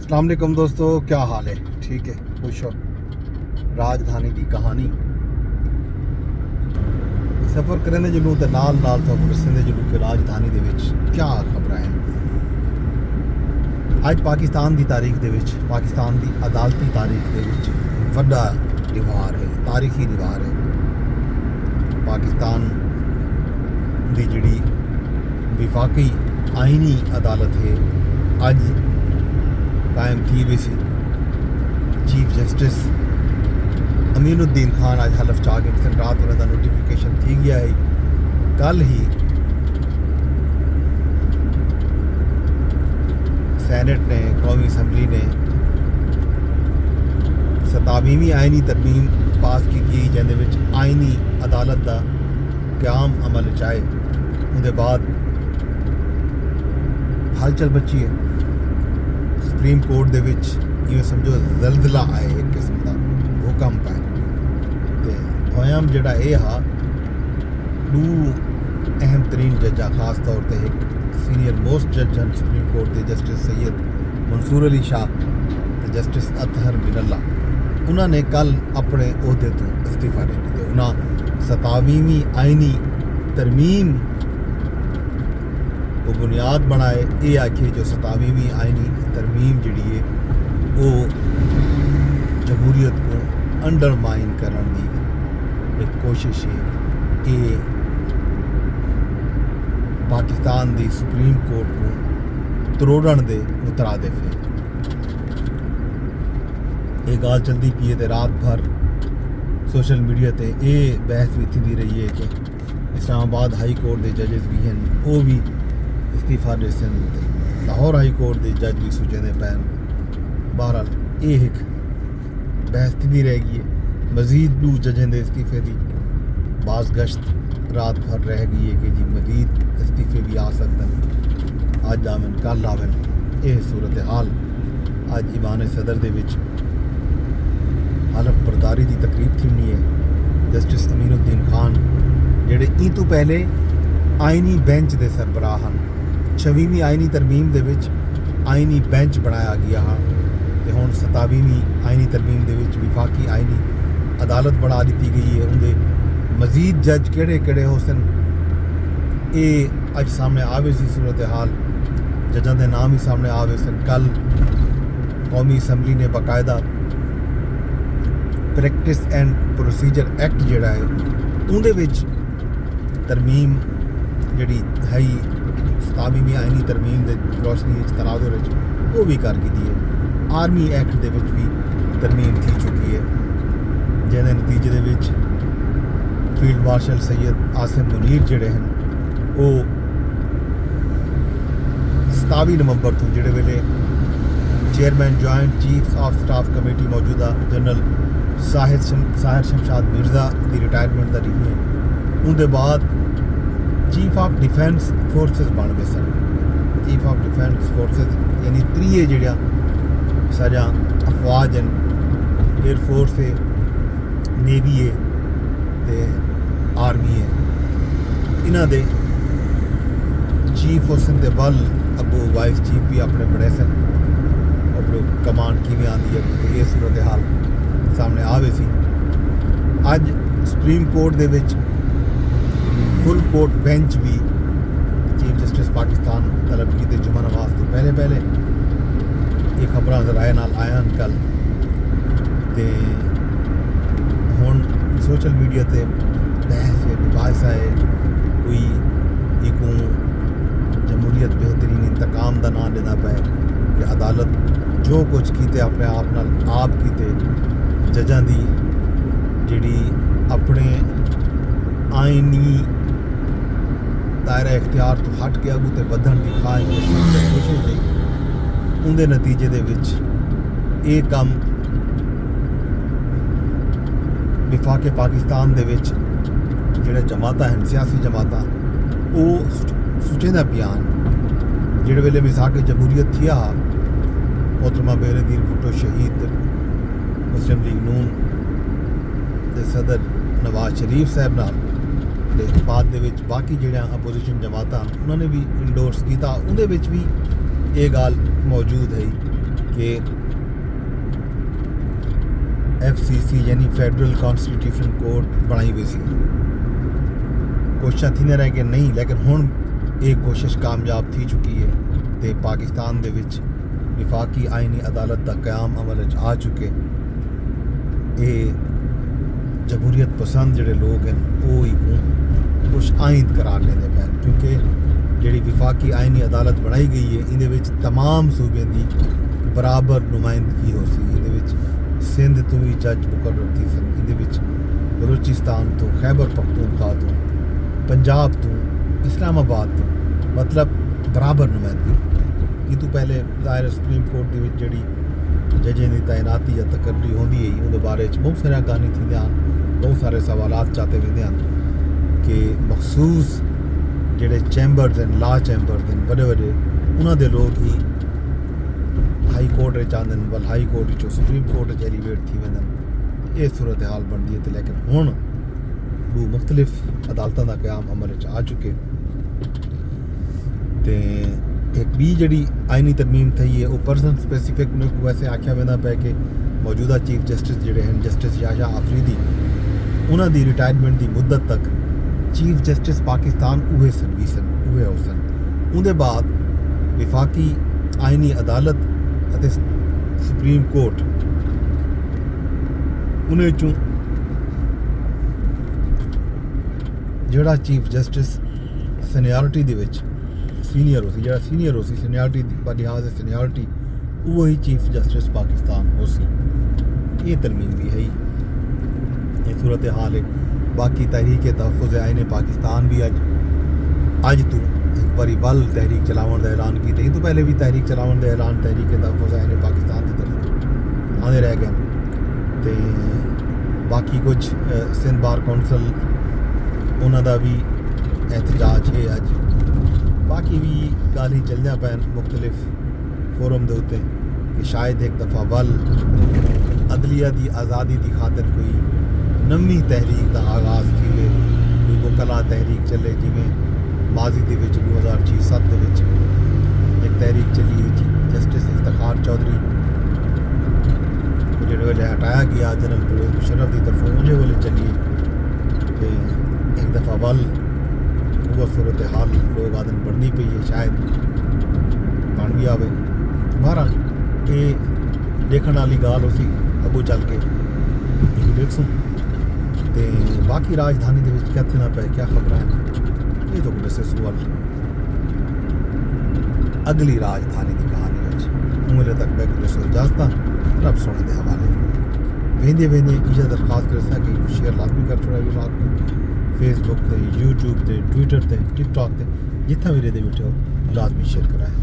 अस्सलाम वालेकुम दोस्तों, क्या हाल है? ठीक है, खुश हो? राजधानी की कहानी सफ़र करने जलूँ तो नाल नाल तो दसते जलूँ कि राजधानी दे विच क्या खबर हैं। अज पाकिस्तान की तारीख दे विच, पाकिस्तान की अदालती तारीख दे विच वड्डा रिवार है, तारीखी रिवार है। पाकिस्तान की जिहड़ी विफाकी आईनी अदालत है अज कायम थी हुई सी। चीफ जस्टिस अमीनुद्दीन खान अज हलफ चा के रात उन्होंने नोटिफिकेशन थी गया है। कल ही सैनेट ने, कौमी असम्बली ने 27वीं आईनी तरमीम पास की जिहदे विच आईनी अदालत का क्याम अमल चाहे। उहदे बाद हलचल बची है। सुप्रीम कोर्ट दे विच इवें समझो जलजला आए, एक किस्म का भूकंप है। तो होयम जिहड़ा ये हा, दो अहम तरीन जजा खास तौर पर एक सीनियर मोस्ट जज हैं सुप्रीम कोर्ट के जस्टिस सैयद मंसूर अली शाह तो जस्टिस अतहर मिनल्ला, उन्होंने कल अपने अहदे तो इस्तीफा दे दिया। उन्होंने 27वीं आईनी तरमीम को बुनियाद बनाए, ये आखे जो 27वीं आईनी तरमीम जिहड़ी है वो जमहूरीयत को अंडरमाइन करने की एक कोशिश है। ये पाकिस्तान की सुप्रीम कोर्ट को त्रोड़न के मुतरादिफ है। ये गाल चलती पी है तो रात भर सोशल मीडिया पर यह बहस भी थी रही है कि इस्लामाबाद हाई कोर्ट के जजेस भी हैं वो भी इस्तीफा दे सन, लाहौर हाई कोर्ट के जज भी सोचते पैन। बहरहाल ये एक बहस थी रह गई है। मजीद दो जजें के इस्तीफे की बाज गश्त रात भर रह गई है कि जी मजीद इस्तीफे भी आ सकते हैं, अज आवन कल आवन। यह सूरत हाल अज ईवान सदर दे विच हलफ बरदारी की तकरीब थी है। जस्टिस अमीनुद्दीन खान जेडे ई तो पहले आईनी बेंच के सरबराह हैं। 26वीं आईनी तरमीम दे विच आईनी बेंच बनाया गया हाँ, तो हुण 27वीं आईनी तरमीम दे विच विफाकी आईनी अदालत बना दी गई है। उनके मजीद जज किहड़े किहड़े हो सन ये अज सामने आवे सी सूरत हाल, जजां के नाम ही सामने आवे सन। कल कौमी असम्बली ने बाकायदा प्रैक्टिस एंड प्रोसीजर एक्ट जिहड़ा है उहदे विच तरमीम जिहड़ी है 27वीं आईनी तरमीम के रोशनी तनाजुर वो भी कर दी है। आर्मी एक्ट दे विच भी तरमीम थी चुकी है, जिहदे नतीजे दे विच फील्ड मार्शल सैयद आसिम मुनीर जिहड़े हैं वो 27 नवंबर तो जिहड़े वेले chairman joint chief of staff committee मौजूदा जनरल साहिर शमशाद मिर्जा की रिटायरमेंट का रही है, उनके बाद चीफ ऑफ डिफेंस फोर्सेस बन गए सन। चीफ ऑफ डिफेंस फोर्सेस यानी त्रीए जिहड़ियां सारियां अफवाज हैं, एयरफोर्स है, नेवी है तो आर्मी है। इन्हां दे चीफ हुसन दे वल अगो वाइस चीफ भी अपने बड़े सन। अपने कमांड किवें आती है तो ये सूरत हाल सामने आवे सी। अज सुप्रीम कोर्ट दे विच फुल कोर्ट बेंच भी चीफ जस्टिस पाकिस्तान तलब की जुमा नवाज तो पहले ये खबर जराए नाल आया कल। तो हुण सोशल मीडिया ते बहस है, मुबाहिसा है, कोई एक जमहूरीयत बेहतरीन इंतकाम का नाम लेना पे कि अदालत जो कुछ कीते अपने आप नाल आप कीते, जजां दी जिहड़ी अपने आईनी दायरा इख्तियार तो हट के अगू तो बढ़न की ख्वाहिश कोशिश की, उनके नतीजे दे विच ये काम विफाके पाकिस्तान दे विच जिहड़े जमाता हैं सियासी जमाता वो सुचेंदा पियान। जिहड़े वेले मिसाके जमहूरीयत थी मोहतरमा बेनज़ीर भुट्टो शहीद मुस्लिम लीग नून के सदर नवाज शरीफ साहब नाल ते बाद दे विच बाकी जिहड़ियां अपोजिशन जमातां उन्होंने भी इंडोर्स किया। उहदे विच भी ये गाल मौजूद है कि कि FCC यानी फैडरल कॉन्स्टिट्यूशन कोर्ट बनाई हुई सी। कोशिशां थी रह के नहीं, लेकिन हुण एक कोशिश कामयाब थी चुकी है तो पाकिस्तान दे विच विफाकी आइनी अदालत का क्याम अमल आ चुके। ये जमहूरीत पसंद जोड़े लोग हैं वो ही कुछ आइंद करार लेंदे पैन, क्योंकि जी विफाकी आइनी अदालत बनाई गई है इहदे विच तमाम सूबे की बराबर नुमाइंदगी हो सी। इहदे विच सिंध तो भी जज मुकर्रर थी सन, इहदे विच बलूचिस्तान तो, खैबर पख्तूनख्वा तो, पंजाब तो, इस्लामाबाद तो, मतलब बराबर नुमाइंदगी। ये तो पहले ज़ाहिर सुप्रीम कोर्ट की जी जजें की तैनाती या तकर्री होंदी है, उहदे बारे बहुत सारे गाने थी, बहुत सारे सवालात चाहते वेंदे हैं कि मखसूस जेडे चैंबर्स हैं, ला चैंबर्स हैं बड़े बड़े, उन्होंने लोग ही हाई कोर्ट चाहते हैं, वल हाई कोर्ट चो सुप्रीम कोर्ट एलिवेट थी वेंदन। ये सूरत हाल बनती है। तो लेकिन हुण दो मुख्तलिफ अदालतों का क्याम अमल आ चुके। तो एक बी जी आइनी तरमीम थी है वो पर्सन स्पेसिफिक वैसे आख्या वेंदा पे कि मौजूदा चीफ जस्टिस जोड़े हैं जस्टिस याशा आफरीदी, उन्होंने रिटायरमेंट की मुद्दत तक चीफ जस्टिस पाकिस्तान उहे हो सन। उनके बाद विफाकी आइनी अदालत ਅਤੇ सुप्रीम कोर्ट उन्हें चों जोड़ा चीफ जस्टिस सीनियरिटी दे विच सीनियर हो सी, जो सीनियर हो सी सीनियरिटी पर लिहाज सीनियरिटी वो ही चीफ जस्टिस पाकिस्तान हो सी। ये तरमीम भी है, ये सूरत हाल है। बाकी तहरीक तहफ़्फ़ुज़ आइन पाकिस्तान भी अज तो एक बारी बल तहरीक चलावन का ऐलान की, तो पहले भी तहरीक चलावन का ऐलान तहरीक तहफ़्फ़ुज़ आइन पाकिस्तान की तरफ आने रह गए। तो बाकी कुछ सिंध बार कौंसल उन्होंने भी एहतजाज है अज। बाकी भी गाली चलदियां पैन मुख्तलिफ फोरम के उत्ते कि शायद एक दफ़ा वल अदलिया की आज़ादी की खातर कोई नवी तहरीक का आगाज़ थी, कोई वकला तहरीक चले, जिमें माजी के 2006-07 एक तहरीक चली हुई थी जस्टिस इफ्तिखार चौधरी जो वेले हटाया गया जनरल परवेज़ मुशर्रफ की तरफों उन्हें वेले चली। तो एक दफ़ा वल वो सूरत हाल लोग आदन बढ़नी पई है, शायद बन भी आवे। बहरहाल ये देखने वाली गाल हो सी अगू चल के देखसूँ। तो बाकी राजधानी के क्या थे ना पे क्या खबर है, ये तो वैसे सवाल अगली राजधानी की कहानी उंगले तक बैक इजाजत रब सोने के हवाले वेंदे इजा दरखास्त कर सके शेयर लाजमी कर छोड़ा भी रात में फेसबुक ते, यूट्यूब ते, ट्विटर ते, टिकटॉक ते, जितना भी रेदे बैठे हो लाजमी शेयर कराए।